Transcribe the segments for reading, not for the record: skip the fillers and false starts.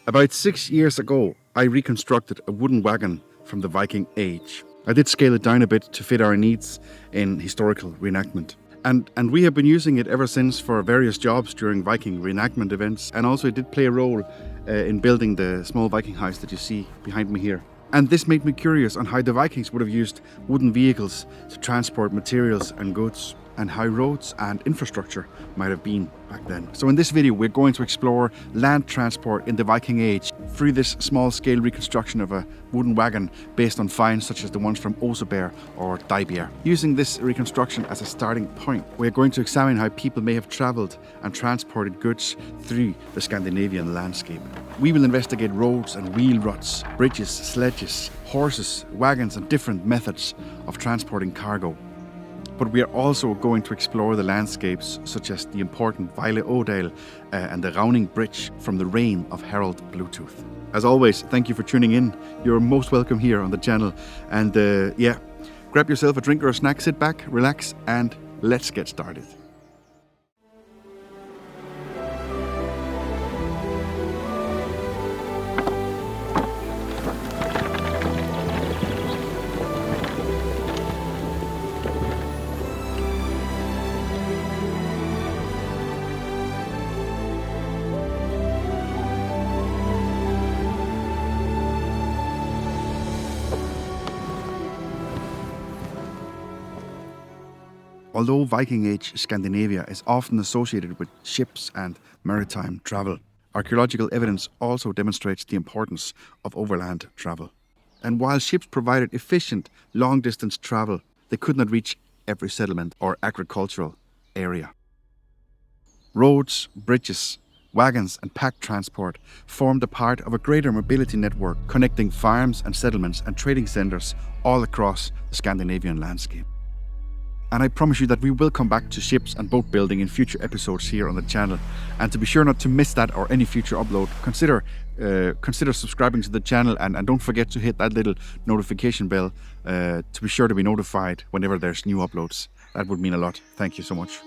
About 6 years ago, I reconstructed a wooden wagon from the Viking Age. I did scale it down a bit to fit our needs in historical reenactment. And we have been using it ever since for various jobs during Viking reenactment events, and also it did play a role in building the small Viking house that you see behind me here. And this made me curious on how the Vikings would have used wooden vehicles to transport materials and goods, and how roads and infrastructure might have been back then. So in this video we're going to explore land transport in the Viking Age through this small-scale reconstruction of a wooden wagon based on finds such as the ones from Oseberg or Dybjerg. Using this reconstruction as a starting point, we're going to examine how people may have travelled and transported goods through the Scandinavian landscape. We will investigate roads and wheel ruts, bridges, sledges, horses, wagons and different methods of transporting cargo. But we are also going to explore the landscapes such as the important Vejle Ådal and the Ravning Bridge from the reign of Harald Bluetooth. As always, thank you for tuning in. You're most welcome here on the channel. And grab yourself a drink or a snack, sit back, relax, and let's get started. Although Viking Age Scandinavia is often associated with ships and maritime travel, archaeological evidence also demonstrates the importance of overland travel. And while ships provided efficient long-distance travel, they could not reach every settlement or agricultural area. Roads, bridges, wagons and pack transport formed a part of a greater mobility network connecting farms and settlements and trading centres all across the Scandinavian landscape. And I promise you that we will come back to ships and boat building in future episodes here on the channel. And to be sure not to miss that or any future upload, consider subscribing to the channel and don't forget to hit that little notification bell to be sure to be notified whenever there's new uploads. That would mean a lot. Thank you so much.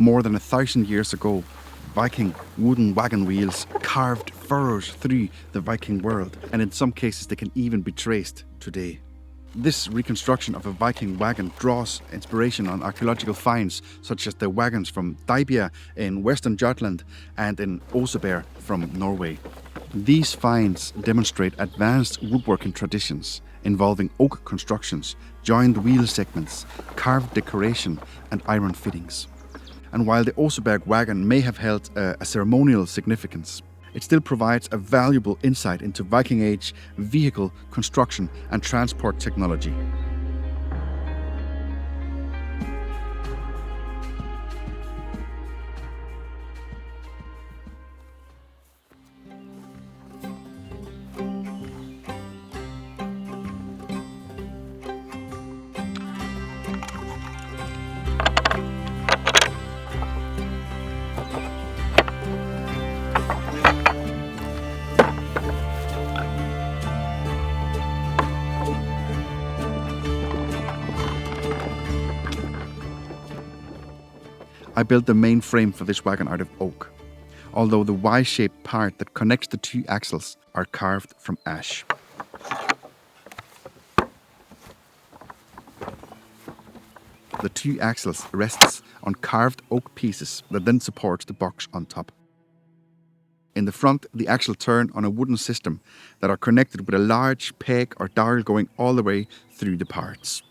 More than 1,000 years ago, Viking wooden wagon wheels carved furrows through the Viking world, and in some cases they can even be traced today. This reconstruction of a Viking wagon draws inspiration on archaeological finds such as the wagons from Dybjerg in Western Jutland and in Oseberg from Norway. These finds demonstrate advanced woodworking traditions involving oak constructions, joined wheel segments, carved decoration and iron fittings. And while the Oseberg wagon may have held a ceremonial significance, it still provides a valuable insight into Viking Age vehicle construction and transport technology. I built the main frame for this wagon out of oak, although the Y-shaped part that connects the two axles are carved from ash. The two axles rests on carved oak pieces that then support the box on top. In the front, the axle turn on a wooden system that are connected with a large peg or dowel going all the way through the parts.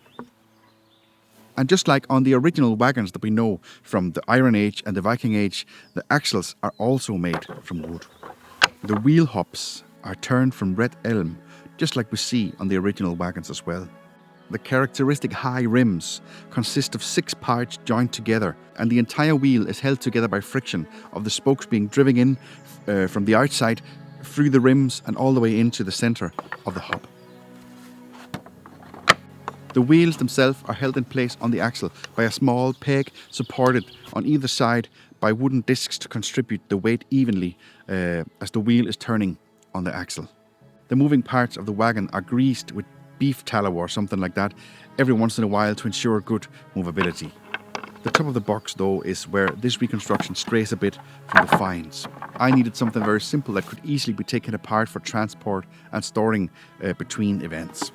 And just like on the original wagons that we know from the Iron Age and the Viking Age, the axles are also made from wood. The wheel hubs are turned from red elm, just like we see on the original wagons as well. The characteristic high rims consist of 6 parts joined together, and the entire wheel is held together by friction of the spokes being driven in from the outside through the rims and all the way into the center of the hub. The wheels themselves are held in place on the axle by a small peg supported on either side by wooden discs to contribute the weight evenly as the wheel is turning on the axle. The moving parts of the wagon are greased with beef tallow or something like that every once in a while to ensure good movability. The top of the box, though, is where this reconstruction strays a bit from the finds. I needed something very simple that could easily be taken apart for transport and storing between events.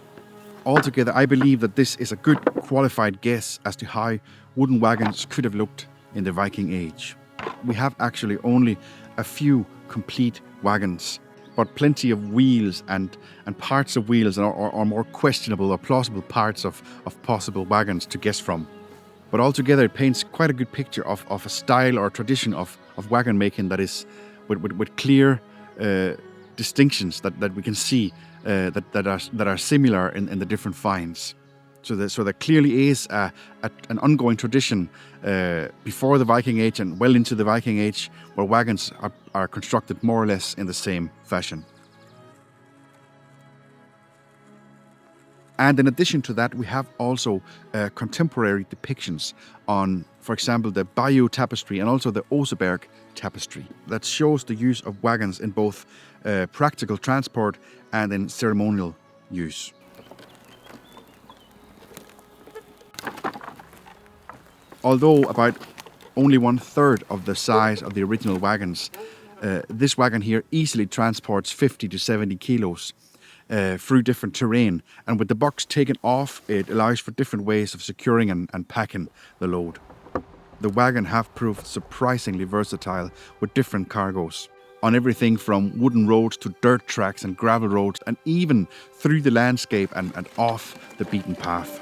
Altogether, I believe that this is a good qualified guess as to how wooden wagons could have looked in the Viking Age. We have actually only a few complete wagons, but plenty of wheels and parts of wheels or more questionable or plausible parts of possible wagons to guess from. But altogether, it paints quite a good picture of a style or tradition of wagon making that is with clear distinctions that we can see that are similar in the different finds. So there clearly is an ongoing tradition before the Viking Age and well into the Viking Age where wagons are constructed more or less in the same fashion. And in addition to that, we have also contemporary depictions on, for example, the Bayeux tapestry and also the Oseberg tapestry that shows the use of wagons in both practical transport and in ceremonial use. Although about only 1/3 of the size of the original wagons, this wagon here easily transports 50 to 70 kilos through different terrain, and with the box taken off, it allows for different ways of securing and packing the load. The wagon have proved surprisingly versatile with different cargoes, on everything from wooden roads to dirt tracks and gravel roads, and even through the landscape and off the beaten path.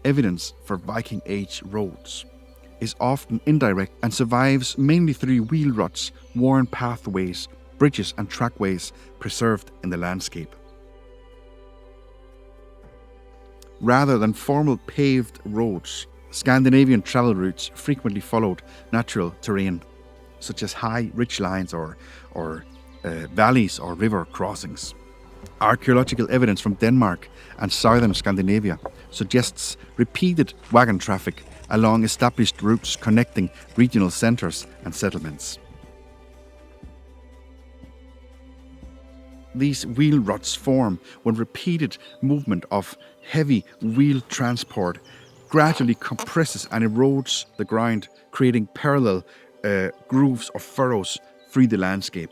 Evidence for Viking Age roads is often indirect and survives mainly through wheel ruts, worn pathways, bridges and trackways preserved in the landscape. Rather than formal paved roads, Scandinavian travel routes frequently followed natural terrain, such as high ridgelines or valleys or river crossings. Archaeological evidence from Denmark and southern Scandinavia suggests repeated wagon traffic along established routes connecting regional centres and settlements. These wheel ruts form when repeated movement of heavy wheel transport gradually compresses and erodes the ground, creating parallel grooves or furrows through the landscape.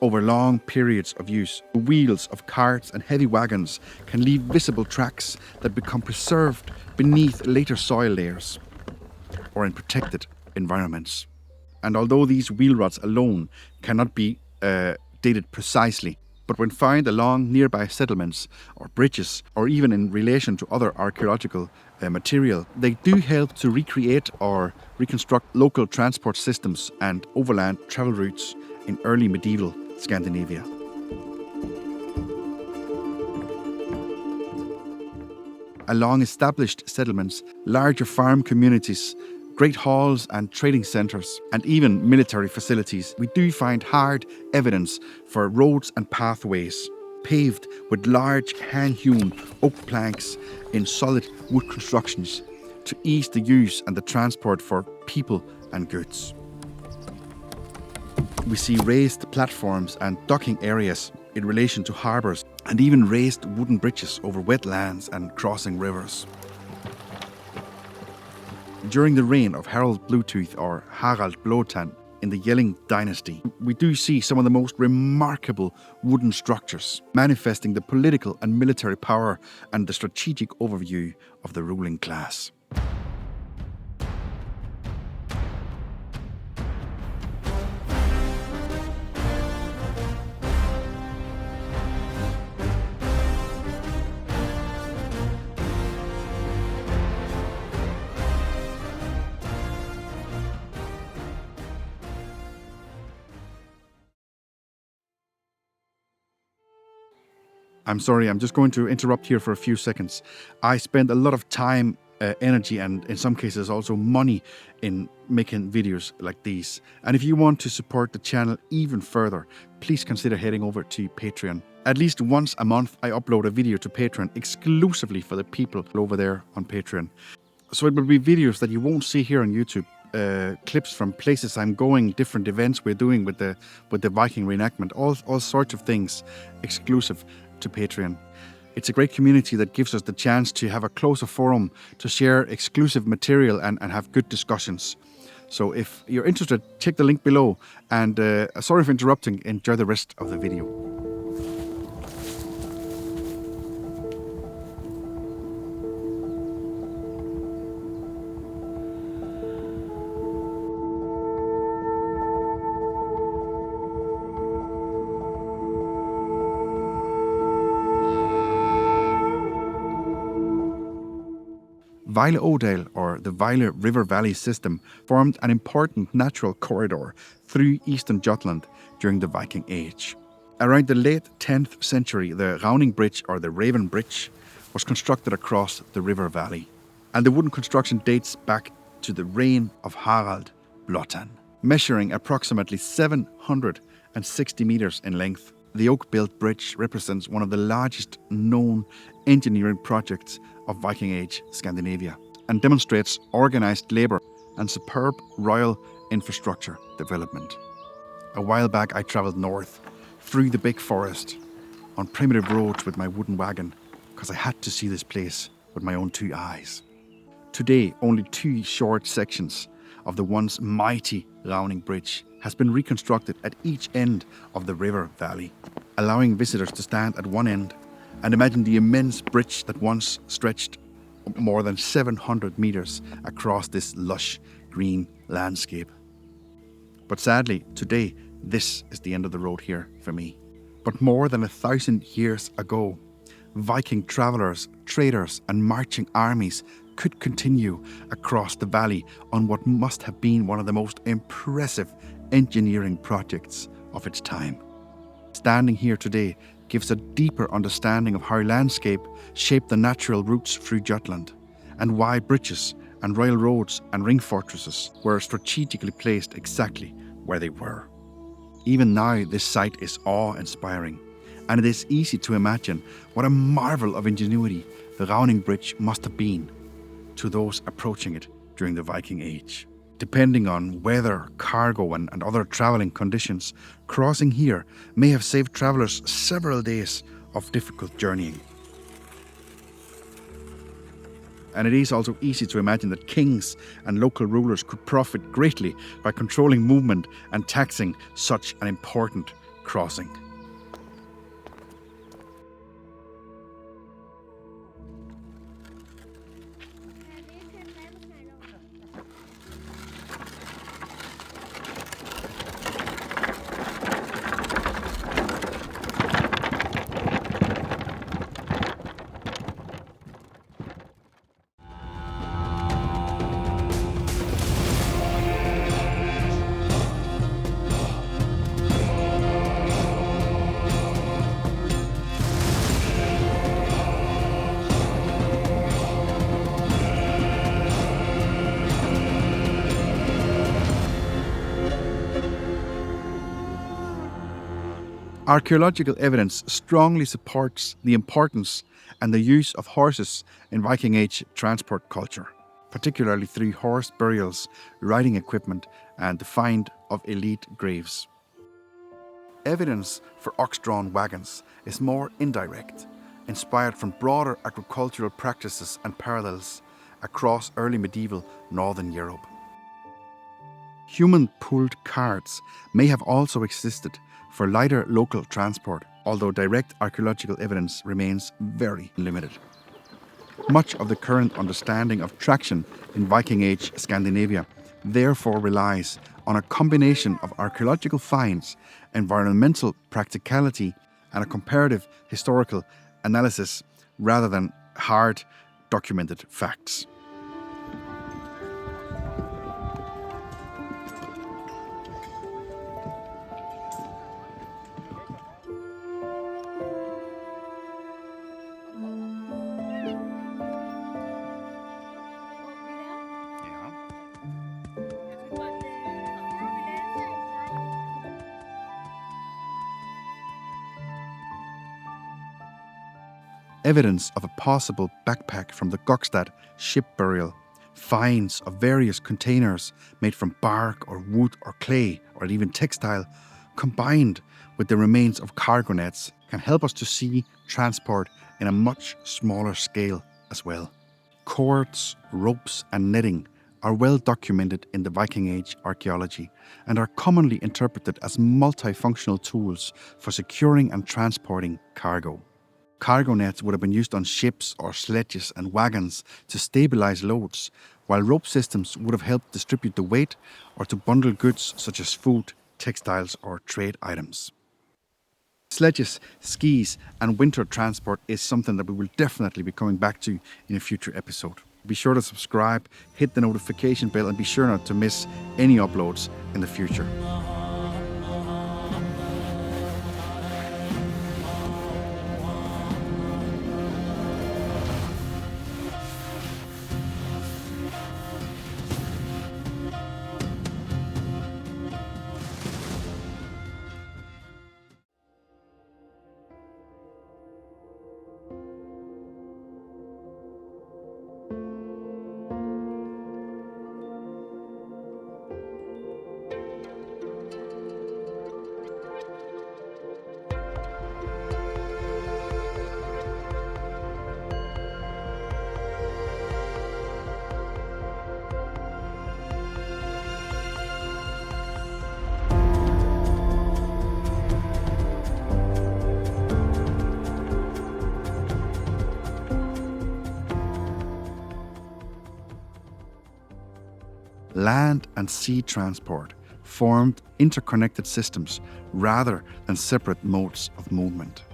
Over long periods of use, the wheels of carts and heavy wagons can leave visible tracks that become preserved beneath later soil layers or in protected environments. And although these wheel ruts alone cannot be dated precisely, but when found along nearby settlements or bridges or even in relation to other archaeological material, they do help to recreate or reconstruct local transport systems and overland travel routes in early medieval Scandinavia. Along established settlements, larger farm communities, great halls and trading centres, and even military facilities, we do find hard evidence for roads and pathways paved with large hand-hewn oak planks in solid wood constructions to ease the use and the transport for people and goods. We see raised platforms and docking areas in relation to harbours, and even raised wooden bridges over wetlands and crossing rivers. During the reign of Harald Bluetooth or Harald Blåtand in the Yelling dynasty, we do see some of the most remarkable wooden structures, manifesting the political and military power and the strategic overview of the ruling class. I'm sorry, I'm just going to interrupt here for a few seconds. I spend a lot of time, energy, and in some cases also money in making videos like these. And if you want to support the channel even further, please consider heading over to Patreon. At least once a month, I upload a video to Patreon exclusively for the people over there on Patreon. So it will be videos that you won't see here on YouTube. Clips from places I'm going, different events we're doing with the Viking reenactment, all sorts of things exclusive to Patreon. It's a great community that gives us the chance to have a closer forum to share exclusive material and have good discussions. So if you're interested, check the link below, and sorry for interrupting, enjoy the rest of the video. Vile Odale, or the Vile River Valley system, formed an important natural corridor through eastern Jutland during the Viking Age. Around the late 10th century, the Rauning Bridge, or the Raven Bridge, was constructed across the river valley. And the wooden construction dates back to the reign of Harald Blåtand, measuring approximately 760 meters in length. The oak-built bridge represents one of the largest known engineering projects of Viking Age Scandinavia and demonstrates organised labour and superb royal infrastructure development. A while back I travelled north through the big forest on primitive roads with my wooden wagon because I had to see this place with my own two eyes. Today, only two short sections of the once mighty Rauning Bridge has been reconstructed at each end of the river valley, allowing visitors to stand at one end and imagine the immense bridge that once stretched more than 700 meters across this lush green landscape. But sadly, today, this is the end of the road here for me. But more than 1,000 years ago, Viking travellers, traders, and marching armies could continue across the valley on what must have been one of the most impressive engineering projects of its time. Standing here today gives a deeper understanding of how landscape shaped the natural routes through Jutland, and why bridges and royal roads and ring fortresses were strategically placed exactly where they were. Even now, this site is awe-inspiring, and it is easy to imagine what a marvel of ingenuity the Rauning Bridge must have been to those approaching it during the Viking Age. Depending on weather, cargo, and other travelling conditions, crossing here may have saved travellers several days of difficult journeying. And it is also easy to imagine that kings and local rulers could profit greatly by controlling movement and taxing such an important crossing. Archaeological evidence strongly supports the importance and the use of horses in Viking Age transport culture, particularly through horse burials, riding equipment, and the find of elite graves. Evidence for ox-drawn wagons is more indirect, inspired from broader agricultural practices and parallels across early medieval Northern Europe. Human-pulled carts may have also existed for lighter local transport, although direct archaeological evidence remains very limited. Much of the current understanding of traction in Viking Age Scandinavia therefore relies on a combination of archaeological finds, environmental practicality, and a comparative historical analysis rather than hard documented facts. Evidence of a possible backpack from the Gokstad ship burial, finds of various containers made from bark or wood or clay or even textile, combined with the remains of cargo nets, can help us to see transport in a much smaller scale as well. Cords, ropes and netting are well documented in the Viking Age archaeology and are commonly interpreted as multifunctional tools for securing and transporting cargo. Cargo nets would have been used on ships or sledges and wagons to stabilize loads, while rope systems would have helped distribute the weight or to bundle goods such as food, textiles or trade items. Sledges, skis and winter transport is something that we will definitely be coming back to in a future episode. Be sure to subscribe, hit the notification bell and be sure not to miss any uploads in the future. Land and sea transport formed interconnected systems rather than separate modes of movement.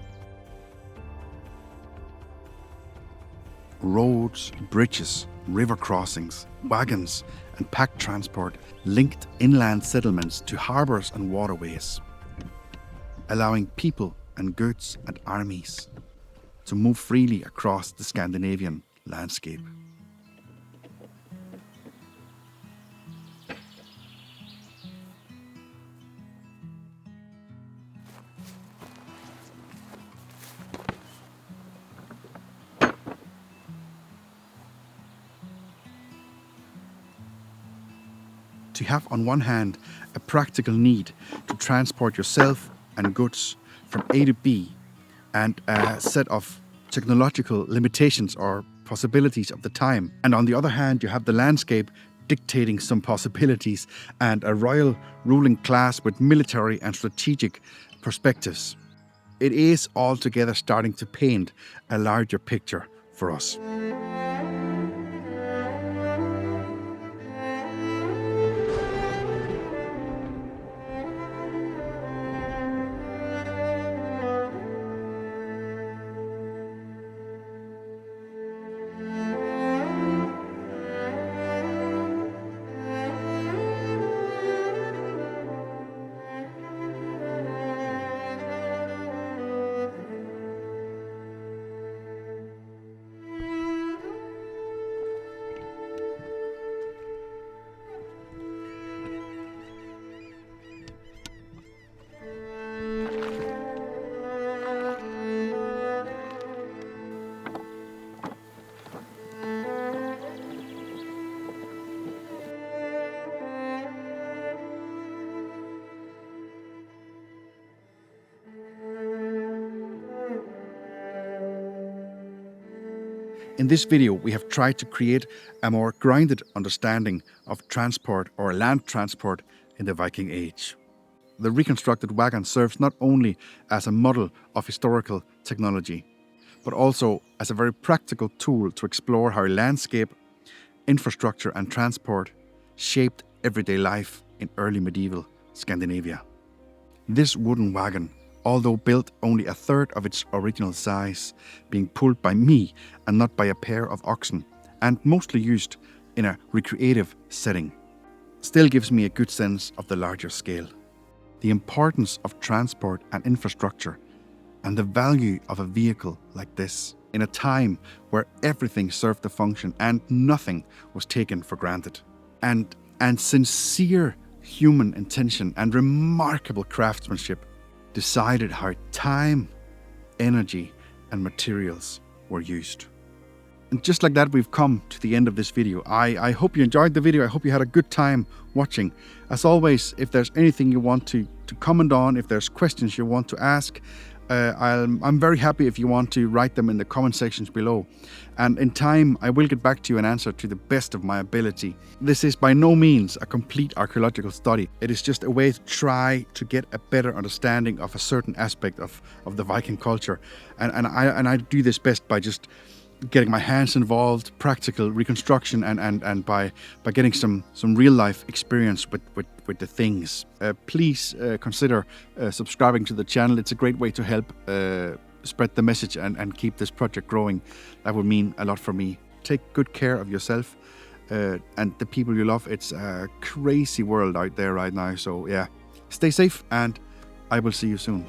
Roads, bridges, river crossings, wagons and pack transport linked inland settlements to harbours and waterways, allowing people and goods and armies to move freely across the Scandinavian landscape. To have on one hand a practical need to transport yourself and goods from A to B and a set of technological limitations or possibilities of the time, and on the other hand you have the landscape dictating some possibilities and a royal ruling class with military and strategic perspectives. It is altogether starting to paint a larger picture for us. In this video, we have tried to create a more grounded understanding of transport or land transport in the Viking Age. The reconstructed wagon serves not only as a model of historical technology, but also as a very practical tool to explore how landscape, infrastructure and transport shaped everyday life in early medieval Scandinavia. This wooden wagon, although built only a third of its original size, being pulled by me and not by a pair of oxen, and mostly used in a recreative setting, still gives me a good sense of the larger scale, the importance of transport and infrastructure, and the value of a vehicle like this in a time where everything served a function and nothing was taken for granted. And sincere human intention and remarkable craftsmanship decided how time, energy, and materials were used. And just like that, we've come to the end of this video. I hope you enjoyed the video. I hope you had a good time watching. As always, if there's anything you want to comment on, if there's questions you want to ask, I'm very happy if you want to write them in the comment sections below. And in time, I will get back to you and answer to the best of my ability. This is by no means a complete archaeological study. It is just a way to try to get a better understanding of a certain aspect of the Viking culture. And I do this best by just getting my hands involved, practical reconstruction, and by getting some real life experience with the things. Please consider subscribing to the channel. It's a great way to help spread the message and keep this project growing. That would mean a lot for me. Take good care of yourself and the people you love. It's a crazy world out there right now. So yeah, stay safe and I will see you soon.